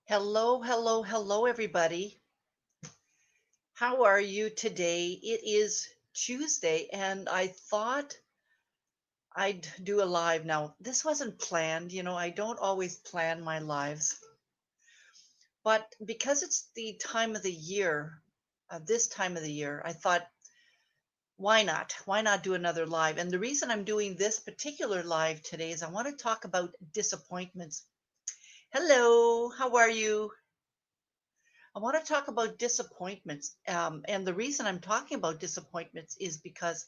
Hello, hello, hello, everybody. How are you today? It is Tuesday, and I thought I'd do a live. Now, this wasn't planned. I don't always plan my lives, but because it's the time of the year, this time of the year, I thought, why not? Why not do another live? And the reason I'm doing this particular live today is I want to talk about disappointments. Hello, how are you? I want to talk about disappointments. And the reason I'm talking about disappointments is because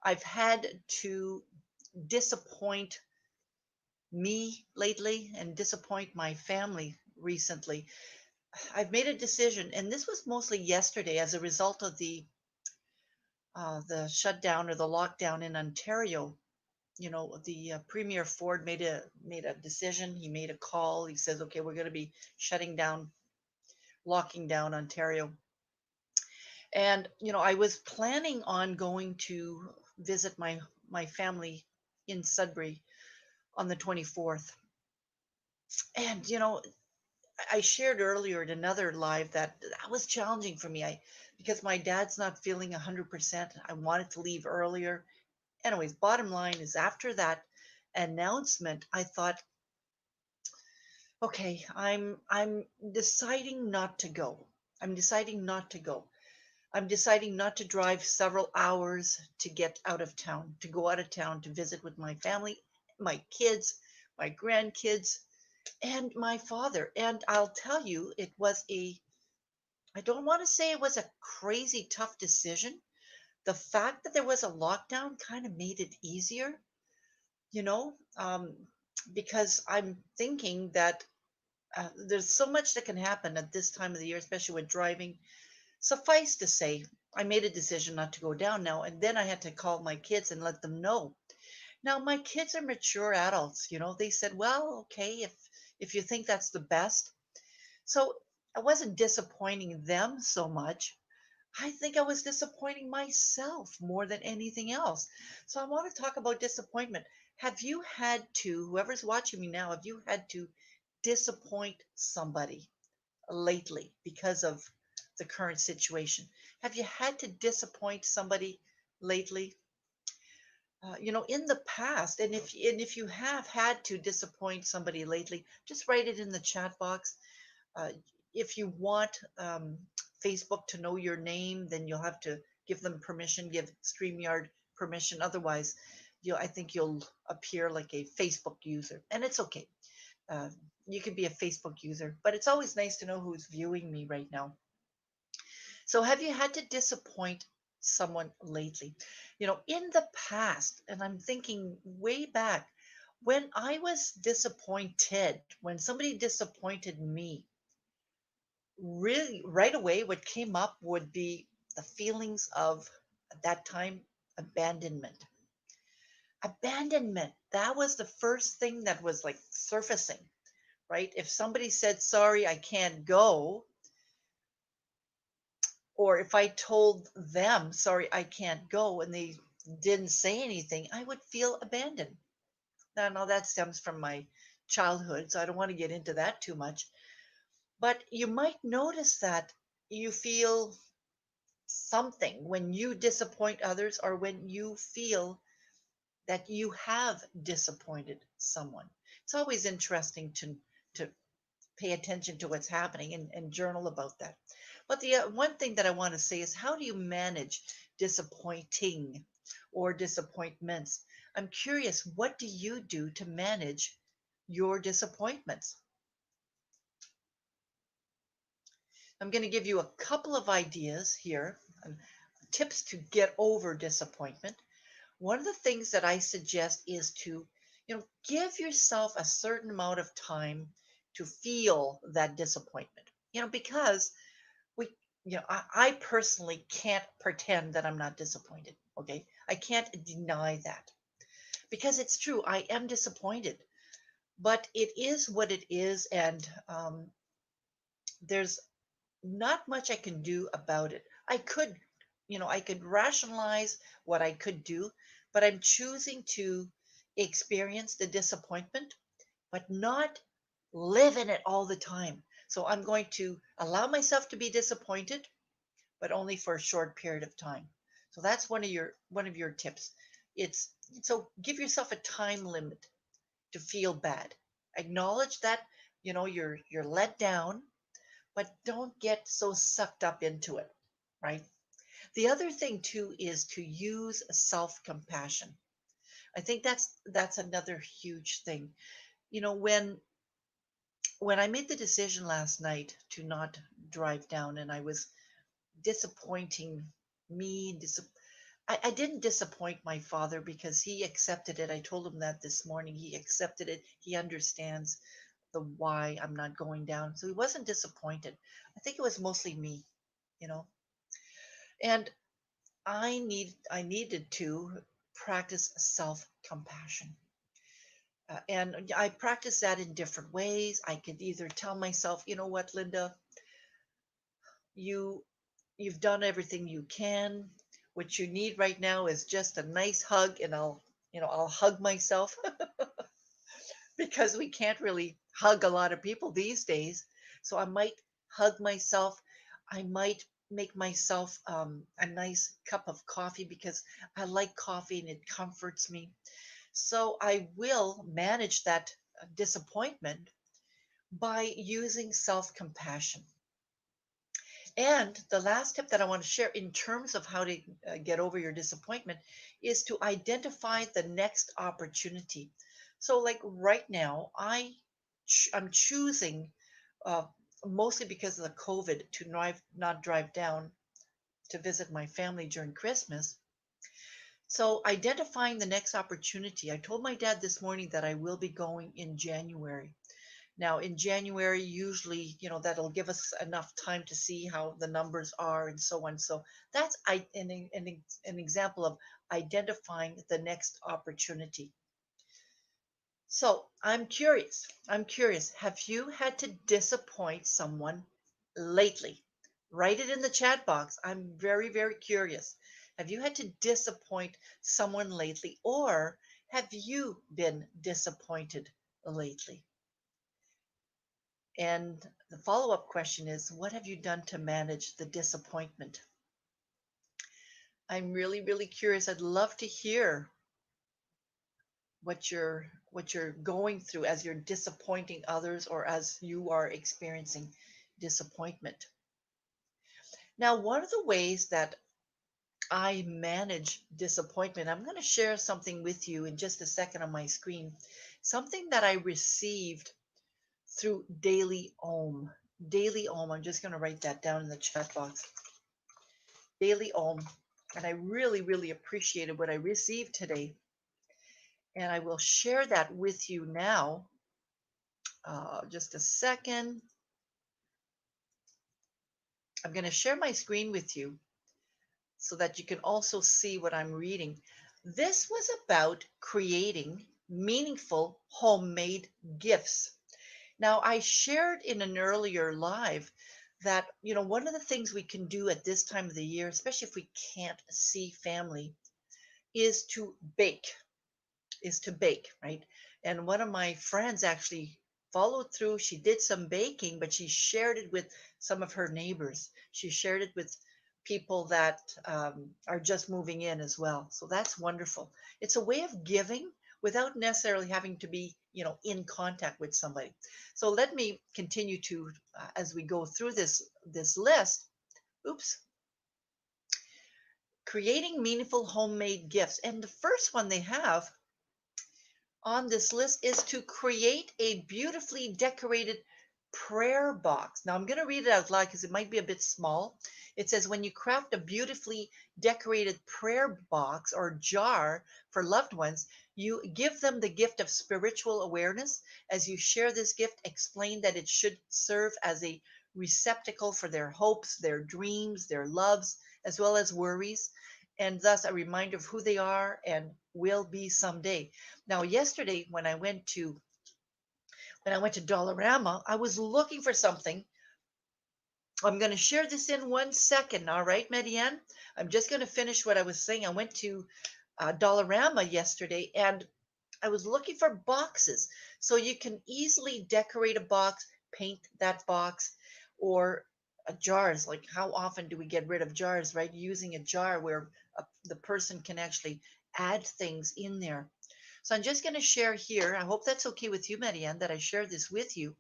I've had to disappoint me lately and disappoint my family recently. I've made a decision, and this was mostly yesterday as a result of the shutdown or the lockdown in Ontario. The Premier Ford made a decision. He made a call. He says, "Okay, we're going to be shutting down, locking down Ontario." And I was planning on going to visit my family in Sudbury on the 24th. And I shared earlier in another live that was challenging for me. I Because my dad's not feeling 100%. I wanted to leave earlier. Anyways, bottom line is after that announcement, I thought, okay, I'm deciding not to go. I'm deciding not to go. I'm deciding not to drive several hours to get out of town, to go out of town to visit with my family, my kids, my grandkids, and my father. And I'll tell you, I don't want to say it was a crazy tough decision. The fact that there was a lockdown kind of made it easier, you know, um, because I'm thinking that there's so much that can happen at this time of the year, especially with driving. Suffice to say, I made a decision not to go down now, and then I had to call my kids and let them know. Now, my kids are mature adults, they said, "Well, okay, if you think that's the best." So I wasn't disappointing them so much. I think I was disappointing myself more than anything else. So I want to talk about disappointment. Have you had to, whoever's watching me now, have you had to disappoint somebody lately because of the current situation? Have you had to disappoint somebody lately? In the past, and if you have had to disappoint somebody lately, just write it in the chat box. Uh, if you want Facebook to know your name, then you'll have to give them permission, give StreamYard permission. Otherwise, I think you'll appear like a Facebook user, and it's okay. Uh, you can be a Facebook user, but it's always nice to know who's viewing me right now. So, have you had to disappoint someone lately? In the past, and I'm thinking way back, when I was disappointed, when somebody disappointed me, really right away, what came up would be the feelings of, at that time, abandonment. Abandonment. That was the first thing that was like surfacing, right? If somebody said, "Sorry, I can't go," or if I told them, "Sorry, I can't go," and they didn't say anything, I would feel abandoned. Now that stems from my childhood, so I don't want to get into that too much. But you might notice that you feel something when you disappoint others, or when you feel that you have disappointed someone. It's always interesting to pay attention to what's happening and journal about that. But the one thing that I want to say is, how do you manage disappointing or disappointments? I'm curious, what do you do to manage your disappointments? I'm going to give you a couple of ideas here, tips to get over disappointment. One of the things that I suggest is to, give yourself a certain amount of time to feel that disappointment. Because we, I personally can't pretend that I'm not disappointed. Okay. I can't deny that because it's true. I am disappointed, but it is what it is. And there's not much I can do about it. I could rationalize what I could do, but I'm choosing to experience the disappointment, but not live in it all the time. So I'm going to allow myself to be disappointed, but only for a short period of time. So that's one of your tips. It's so give yourself a time limit to feel bad. Acknowledge that you're let down, but don't get so sucked up into it, right? The other thing too is to use self-compassion. I think that's another huge thing. When I made the decision last night to not drive down, and I was disappointing me, I didn't disappoint my father because he accepted it. I told him that this morning. He accepted it. He understands the why I'm not going down. So he wasn't disappointed. I think it was mostly me, you know. And I needed to practice self-compassion. And I practice that in different ways. I could either tell myself, you know what, Linda, you you've done everything you can. What you need right now is just a nice hug, and I'll hug myself because we can't really hug a lot of people these days. So I might hug myself. I might make myself a nice cup of coffee because I like coffee and it comforts me. So I will manage that disappointment by using self compassion. And the last tip that I want to share in terms of how to get over your disappointment is to identify the next opportunity. So, like right now, I'm choosing, uh, mostly because of the COVID, to not drive down to visit my family during Christmas. So, identifying the next opportunity. I told my dad this morning that I will be going in January. Now, in January, usually, that'll give us enough time to see how the numbers are and so on. So that's an example of identifying the next opportunity. So I'm curious. I'm curious. Have you had to disappoint someone lately? Write it in the chat box. I'm very, very curious. Have you had to disappoint someone lately, or have you been disappointed lately? And the follow up question is, what have you done to manage the disappointment? I'm really, really curious. I'd love to hear what you're going through as you're disappointing others or as you are experiencing disappointment. Now, one of the ways that I manage disappointment, I'm going to share something with you in just a second on my screen. Something that I received through Daily Om. Daily Om. I'm just going to write that down in the chat box. Daily Om. And I really, really appreciated what I received today. And I will share that with you now. Just a second. I'm going to share my screen with you so that you can also see what I'm reading. This was about creating meaningful homemade gifts. Now, I shared in an earlier live that, one of the things we can do at this time of the year, especially if we can't see family, is to bake. Right? And one of my friends actually followed through. She did some baking, but she shared it with some of her neighbors. She shared it with people that are just moving in as well. So that's wonderful. It's a way of giving without necessarily having to be, in contact with somebody. So let me continue to, as we go through this list. Oops. Creating meaningful homemade gifts. And the first one they have on this list is to create a beautifully decorated prayer box. Now, I'm going to read it out loud because it might be a bit small. It says, when you craft a beautifully decorated prayer box or jar for loved ones, you give them the gift of spiritual awareness. As you share this gift, explain that it should serve as a receptacle for their hopes, their dreams, their loves, as well as worries, and thus a reminder of who they are and will be someday. Now, yesterday when I went to Dollarama, I was looking for something. I'm going to share this in 1 second. All right, Mediane? I'm just going to finish what I was saying. I went to Dollarama yesterday and I was looking for boxes. So you can easily decorate a box paint that box, or jars. Like, how often do we get rid of jars, right? Using a jar where the person can actually add things in there. So I'm just going to share here. I hope that's okay with you, Marianne, that I share this with you.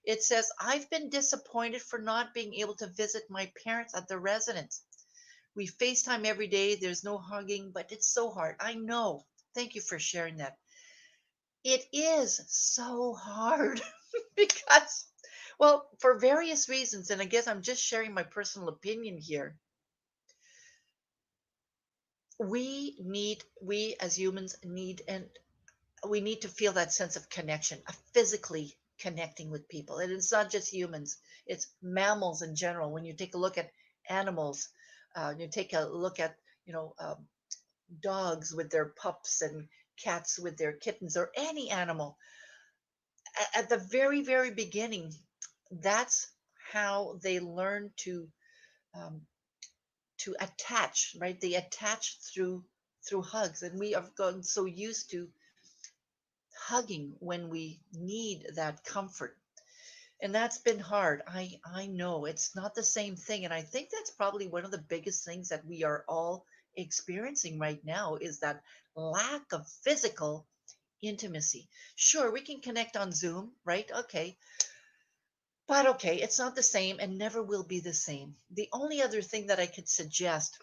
It says, I've been disappointed for not being able to visit my parents at their residence. We FaceTime every day. There's no hugging, but it's so hard. I know. Thank you for sharing that. It is so hard because, well, for various reasons, and I guess I'm just sharing my personal opinion here. We as humans need, and we need to feel that sense of connection, of physically connecting with people. And it's not just humans, it's mammals in general. When you take a look at animals, you take a look at, you know, dogs with their pups and cats with their kittens, or any animal, at the very, very beginning, that's how they learn um, to attach, right? They attach through hugs, and we have gotten so used to hugging when we need that comfort, and that's been hard. I know it's not the same thing, and I think that's probably one of the biggest things that we are all experiencing right now, is that lack of physical intimacy. Sure, we can connect on Zoom, right? Okay, but okay, it's not the same and never will be the same. The only other thing that I could suggest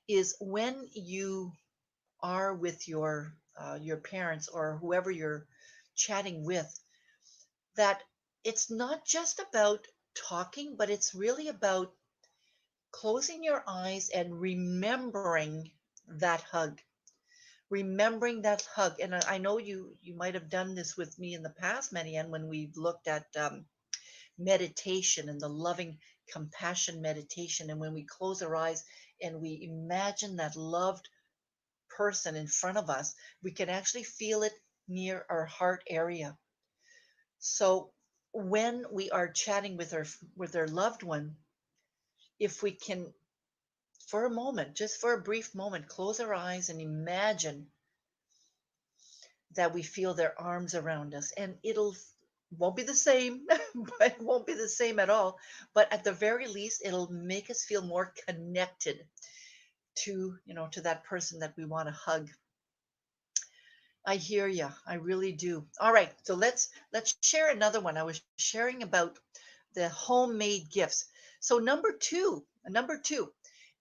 is, when you are with your parents or whoever you're chatting with, that it's not just about talking, but it's really about closing your eyes and remembering that hug. And I know you might have done this with me in the past, Marianne, when we've looked at meditation and the loving compassion meditation. And when we close our eyes and we imagine that loved person in front of us, we can actually feel it near our heart area. So when we are chatting with our loved one, if we can, for a moment, just for a brief moment, close our eyes and imagine that we feel their arms around us, and it'll won't be the same, but it won't be the same at all. But at the very least, it'll make us feel more connected to, to that person that we want to hug. I hear you. I really do. All right, so let's share another one. I was sharing about the homemade gifts. So number two,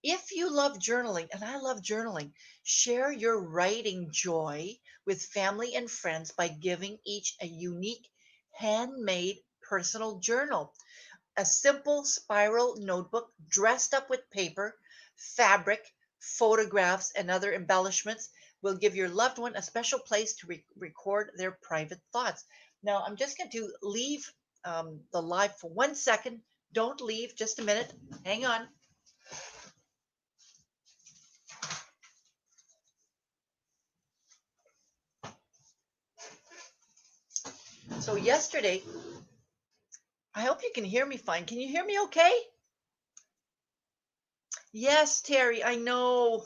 if you love journaling, and I love journaling, share your writing joy with family and friends by giving each a unique handmade personal journal. A simple spiral notebook dressed up with paper, fabric, photographs, and other embellishments will give your loved one a special place to record their private thoughts. Now, I'm just going to leave the live for 1 second. Don't leave, just a minute. Hang on. So, yesterday, I hope you can hear me fine. Can you hear me okay? Yes, Terry, I know.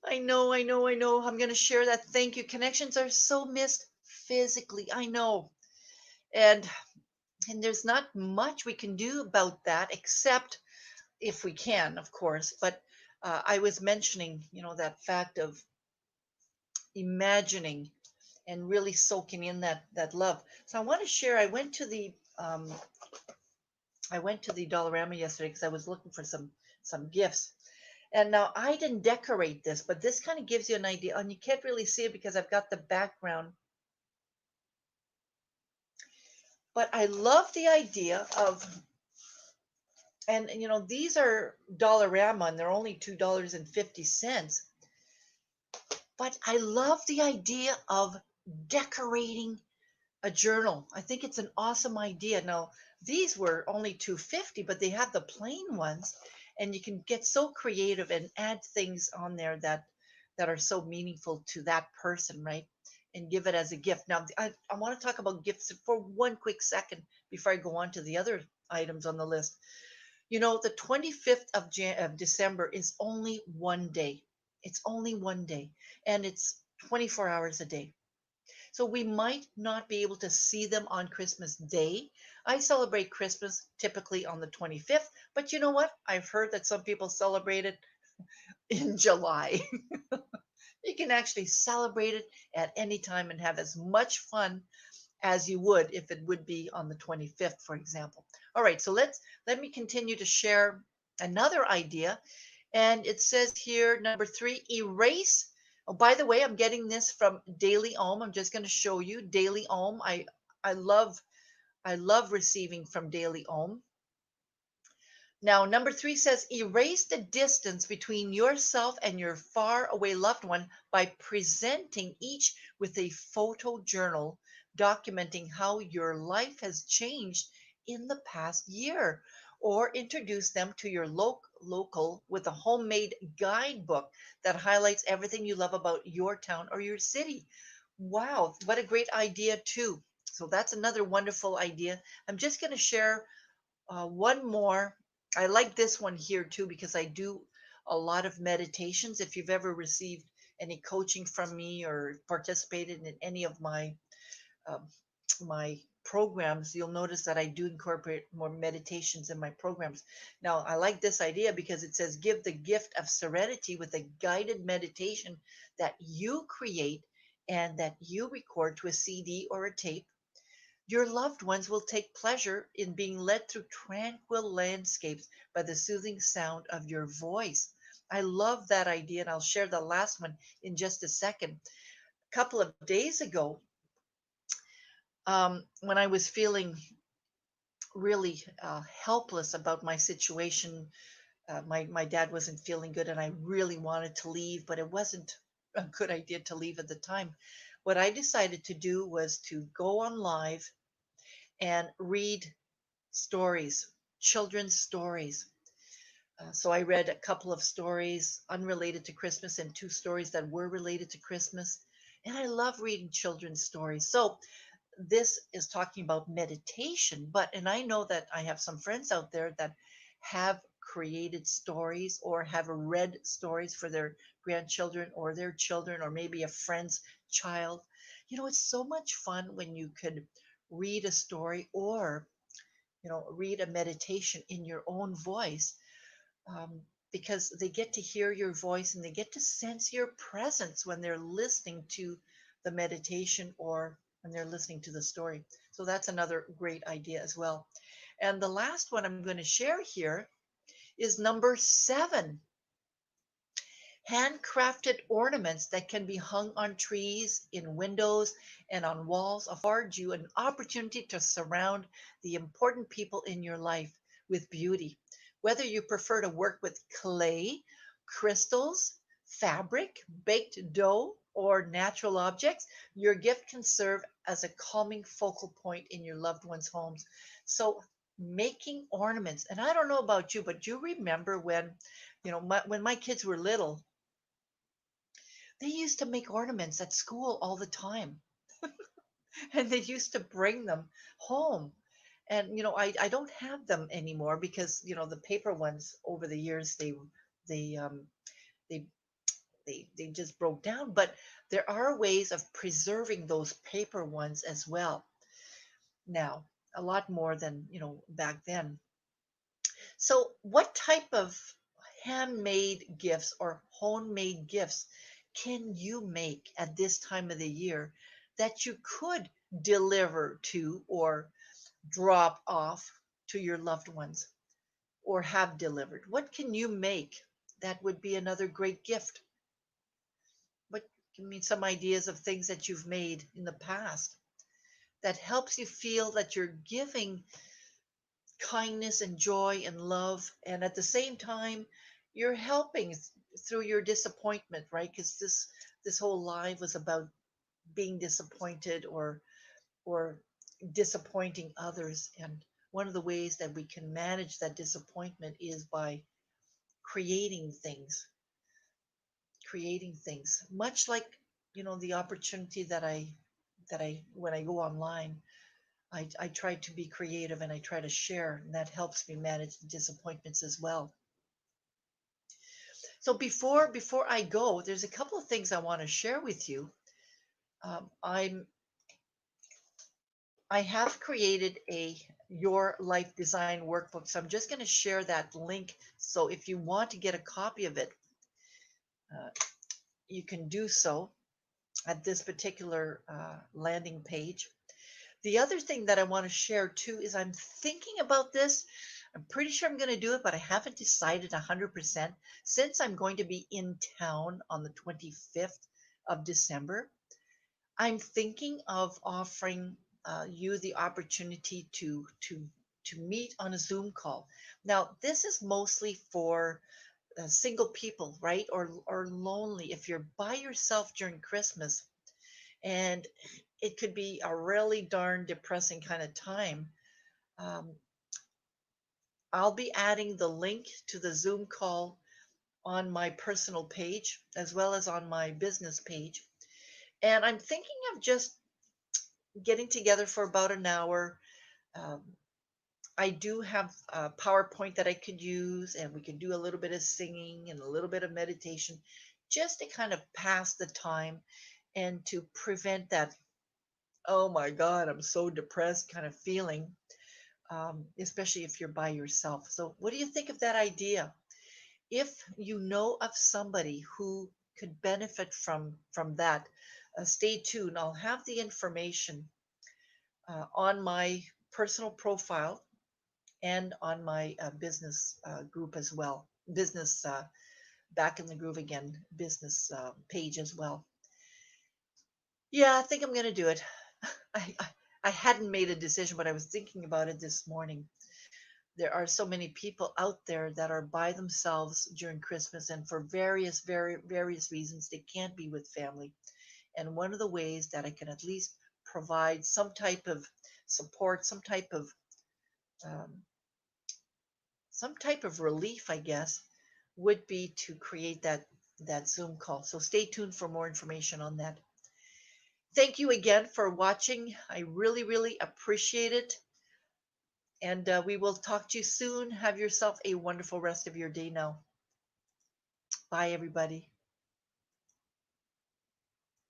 I know. I'm going to share that. Thank you. Connections are so missed physically. I know. And there's not much we can do about that, except if we can, of course. But I was mentioning, that fact of imagining and really soaking in that love. So I want to share. I went to the Dollarama yesterday because I was looking for some gifts. And now I didn't decorate this, but this kind of gives you an idea. And you can't really see it because I've got the background. But I love the idea of, and these are Dollarama and they're only $2.50. But I love the idea of decorating a journal. I think it's an awesome idea. Now, these were only 250, but they have the plain ones, and you can get so creative and add things on there that are so meaningful to that person, right? And give it as a gift. Now, I want to talk about gifts for one quick second before I go on to the other items on the list. The 25th of December is only one day. It's only one day, and it's 24 hours a day. So we might not be able to see them on Christmas Day. I celebrate Christmas typically on the 25th, but you know what? I've heard that some people celebrate it in July. You can actually celebrate it at any time and have as much fun as you would if it would be on the 25th, for example. All right, so let me continue to share another idea. And it says here, number three, erase. Oh, by the way, I'm getting this from Daily Ohm. I'm just going to show you Daily Ohm. I love I love receiving from Daily Ohm. Now, number three says erase the distance between yourself and your far away loved one by presenting each with a photo journal documenting how your life has changed in the past year. Or introduce them to your local with a homemade guidebook that highlights everything you love about your town or your city. Wow, what a great idea, too. So that's another wonderful idea. I'm just going to share one more. I like this one here too because I do a lot of meditations. If you've ever received any coaching from me or participated in any of um, my programs, you'll notice that I do incorporate more meditations in my programs. Now, I like this idea because it says give the gift of serenity with a guided meditation that you create and that you record to a CD or a tape. Your loved ones will take pleasure in being led through tranquil landscapes by the soothing sound of your voice. I love that idea, and I'll share the last one in just a second. A couple of days ago, when I was feeling really helpless about my situation, my dad wasn't feeling good, and I really wanted to leave, but it wasn't a good idea to leave at the time. What I decided to do was to go on live and read stories, children's stories. So I read a couple of stories unrelated to Christmas and two stories that were related to Christmas. And I love reading children's stories. So this is talking about meditation, and I know that I have some friends out there that have created stories or have read stories for their grandchildren or their children or maybe a friend's child. It's so much fun when you could read a story or read a meditation in your own voice, um, because they get to hear your voice and they get to sense your presence when they're listening to the meditation or when they're listening to the story. So that's another great idea as well. And the last one I'm going to share here is number seven, handcrafted ornaments that can be hung on trees, in windows, and on walls afford you an opportunity to surround the important people in your life with beauty. Whether you prefer to work with clay, crystals, fabric, baked dough, or natural objects, your gift can serve as a calming focal point in your loved ones' homes. So, making ornaments, and I don't know about you, but you remember when, when my kids were little, they used to make ornaments at school all the time, and they used to bring them home. And I don't have them anymore because the paper ones over the years they they they just broke down. But there are ways of preserving those paper ones as well now, a lot more than back then. So, what type of handmade gifts or homemade gifts can you make at this time of the year that you could deliver to or drop off to your loved ones or have delivered? What can you make that would be another great gift? What Give me some ideas of things that you've made in the past that helps you feel that you're giving kindness and joy and love, and at the same time you're helping through your disappointment, right? Because this whole live was about being disappointed or disappointing others. And one of the ways that we can manage that disappointment is by creating things, much like the opportunity that I when I go online, I try to be creative and I try to share, and that helps me manage the disappointments as well. So before I go, there's a couple of things I want to share with you. I'm I have created a Your Life Design workbook. So I'm just going to share that link. So if you want to get a copy of it, uh, you can do so at this particular landing page. The other thing that I want to share too is I'm thinking about this. I'm pretty sure I'm going to do it, but I haven't decided 100% since I'm going to be in town on the 25th of December. I'm thinking of offering you the opportunity to meet on a Zoom call. Now, this is mostly for single people, right? Or lonely. If you're by yourself during Christmas, and it could be a really darn depressing kind of time. Um, I'll be adding the link to the Zoom call on my personal page as well as on my business page. And I'm thinking of just getting together for about an hour. Um, I do have a PowerPoint that I could use, and we could do a little bit of singing and a little bit of meditation just to kind of pass the time and to prevent that, oh my God, I'm so depressed kind of feeling, especially if you're by yourself. So, what do you think of that idea? If you know of somebody who could benefit from that, stay tuned. I'll have the information on my personal profile and on my business group as well. Business Back in the Groove Again business page as well. Yeah, I think I'm gonna do it. I, I I hadn't made a decision, but I was thinking about it this morning. There are so many people out there that are by themselves during Christmas, and for various reasons they can't be with family. And one of the ways that I can at least provide some type of support, um, some type of relief, I guess, would be to create that Zoom call. So stay tuned for more information on that. Thank you again for watching. I really appreciate it. And we will talk to you soon. Have yourself a wonderful rest of your day now. Bye, everybody.